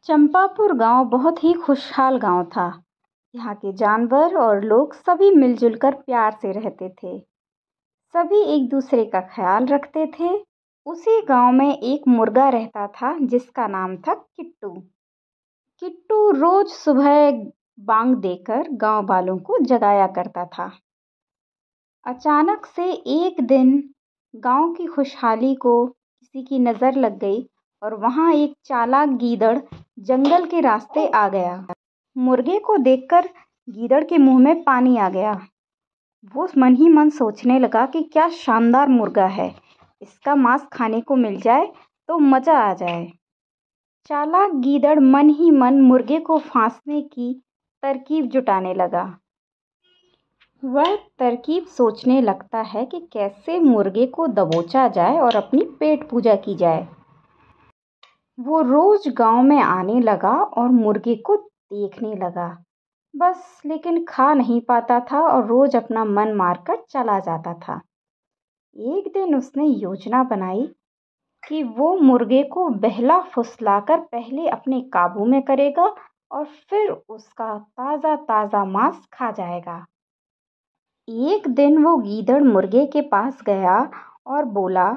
चंपापुर गांव बहुत ही खुशहाल गांव था। यहाँ के जानवर और लोग सभी मिलजुल कर प्यार से रहते थे। सभी एक दूसरे का ख्याल रखते थे। उसी गांव में एक मुर्गा रहता था जिसका नाम था किट्टू। किट्टू रोज सुबह बांग देकर गांव वालों को जगाया करता था। अचानक से एक दिन गांव की खुशहाली को किसी की नज़र लग गई और वहां एक चालाक गीदड़ जंगल के रास्ते आ गया। मुर्गे को देखकर गीदड़ के मुंह में पानी आ गया। वो मन ही मन सोचने लगा कि क्या शानदार मुर्गा है, इसका मांस खाने को मिल जाए तो मज़ा आ जाए। चालाक गीदड़ मन ही मन मुर्गे को फांसने की तरकीब जुटाने लगा। वह तरकीब सोचने लगता है कि कैसे मुर्गे को दबोचा जाए और अपनी पेट पूजा की जाए। वो रोज गांव में आने लगा और मुर्गे को देखने लगा, बस लेकिन खा नहीं पाता था और रोज अपना मन मारकर चला जाता था। एक दिन उसने योजना बनाई कि वो मुर्गे को बहला फुसलाकर पहले अपने काबू में करेगा और फिर उसका ताज़ा ताज़ा मांस खा जाएगा। एक दिन वो गीदड़ मुर्गे के पास गया और बोला,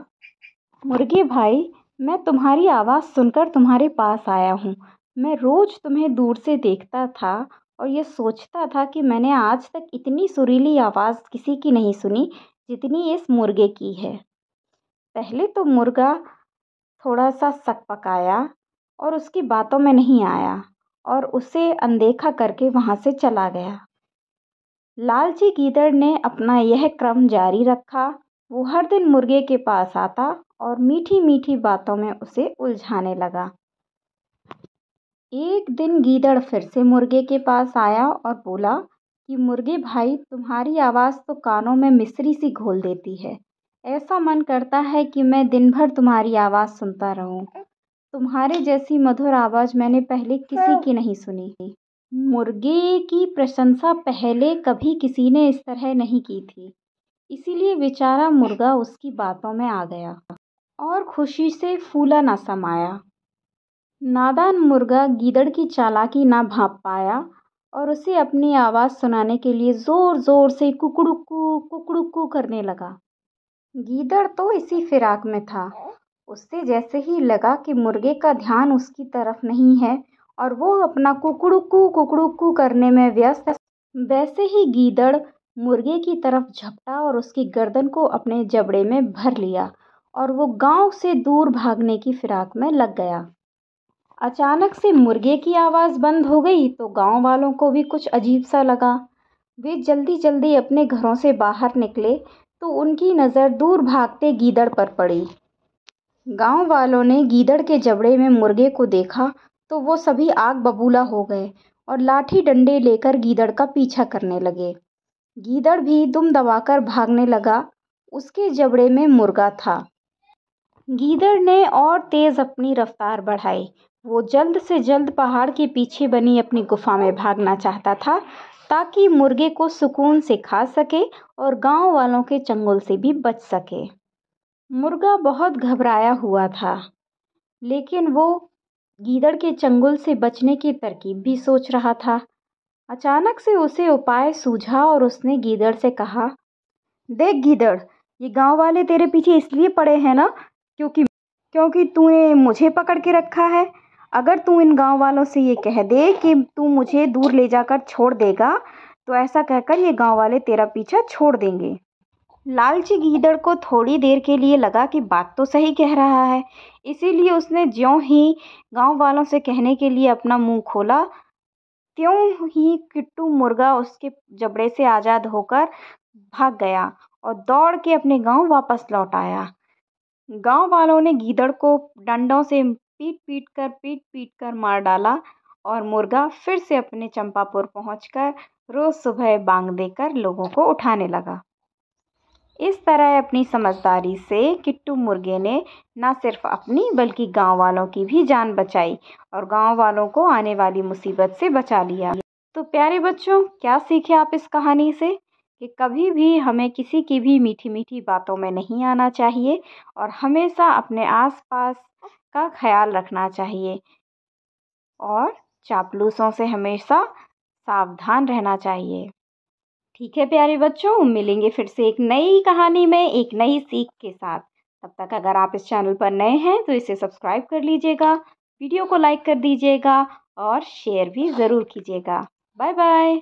मुर्गे भाई, मैं तुम्हारी आवाज़ सुनकर तुम्हारे पास आया हूँ। मैं रोज़ तुम्हें दूर से देखता था और ये सोचता था कि मैंने आज तक इतनी सुरीली आवाज़ किसी की नहीं सुनी जितनी इस मुर्गे की है। पहले तो मुर्गा थोड़ा सा सकपकाया और उसकी बातों में नहीं आया और उसे अनदेखा करके वहाँ से चला गया। लालची गीदड़ ने अपना यह क्रम जारी रखा। वो हर दिन मुर्गे के पास आता और मीठी मीठी बातों में उसे उलझाने लगा। एक दिन गीदड़ फिर से मुर्गे के पास आया और बोला कि मुर्गे भाई, तुम्हारी आवाज़ तो कानों में मिश्री सी घोल देती है। ऐसा मन करता है कि मैं दिन भर तुम्हारी आवाज़ सुनता रहूं। तुम्हारे जैसी मधुर आवाज़ मैंने पहले किसी की नहीं सुनी। मुर्गे की प्रशंसा पहले कभी किसी ने इस तरह नहीं की थी, इसीलिए बेचारा मुर्गा उसकी बातों में आ गया और खुशी से फूला न समाया। नादान मुर्गा गीदड़ की चालाकी ना भांप पाया और उसे अपनी आवाज़ सुनाने के लिए ज़ोर ज़ोर से कुकड़ुकू करने लगा। गीदड़ तो इसी फिराक में था। उससे जैसे ही लगा कि मुर्गे का ध्यान उसकी तरफ नहीं है और वो अपना कुकड़ुकू करने में व्यस्त, वैसे ही गीदड़ मुर्गे की तरफ झपटा और उसकी गर्दन को अपने जबड़े में भर लिया और वो गांव से दूर भागने की फिराक में लग गया। अचानक से मुर्गे की आवाज़ बंद हो गई तो गांव वालों को भी कुछ अजीब सा लगा। वे जल्दी जल्दी अपने घरों से बाहर निकले तो उनकी नज़र दूर भागते गीदड़ पर पड़ी। गांव वालों ने गीदड़ के जबड़े में मुर्गे को देखा तो वो सभी आग बबूला हो गए और लाठी डंडे लेकर गीदड़ का पीछा करने लगे। गीदड़ भी दुम दबाकर भागने लगा। उसके जबड़े में मुर्गा था। गीदड़ ने और तेज अपनी रफ्तार बढ़ाई। वो जल्द से जल्द पहाड़ के पीछे बनी अपनी गुफा में भागना चाहता था ताकि मुर्गे को सुकून से खा सके और गांव वालों के चंगुल से भी बच सके। मुर्गा बहुत घबराया हुआ था, लेकिन वो गीदड़ के चंगुल से बचने की तरकीब भी सोच रहा था। अचानक से उसे उपाय सूझा और उसने गीदड़ से कहा, देख गीदड़, ये गांव वाले तेरे पीछे इसलिए पड़े हैं ना क्योंकि तूने मुझे पकड़ के रखा है। अगर तू इन गांव वालों से ये कह दे कि तू मुझे दूर ले जाकर छोड़ देगा तो ऐसा कहकर ये गांव वाले तेरा पीछा छोड़ देंगे। लालची गीदड़ को थोड़ी देर के लिए लगा कि बात तो सही कह रहा है, इसीलिए उसने ज्यों ही गांव वालों से कहने के लिए अपना मुंह खोला त्यों ही किट्टू मुर्गा उसके जबड़े से आज़ाद होकर भाग गया और दौड़ के अपने गांव वापस लौट आया। गांव वालों ने गीदड़ को डंडों से पीट पीट कर मार डाला और मुर्गा फिर से अपने चंपापुर पहुंचकर रोज सुबह बांग देकर लोगों को उठाने लगा। इस तरह अपनी समझदारी से किट्टू मुर्गे ने न सिर्फ अपनी बल्कि गांव वालों की भी जान बचाई और गांव वालों को आने वाली मुसीबत से बचा लिया। तो प्यारे बच्चों, क्या सीखे आप इस कहानी से कि कभी भी हमें किसी की भी मीठी मीठी बातों में नहीं आना चाहिए और हमेशा अपने आसपास का ख्याल रखना चाहिए और चापलूसों से हमेशा सावधान रहना चाहिए। ठीक है प्यारे बच्चों, मिलेंगे फिर से एक नई कहानी में एक नई सीख के साथ। तब तक अगर आप इस चैनल पर नए हैं तो इसे सब्सक्राइब कर लीजिएगा, वीडियो को लाइक कर दीजिएगा और शेयर भी ज़रूर कीजिएगा। Bye bye.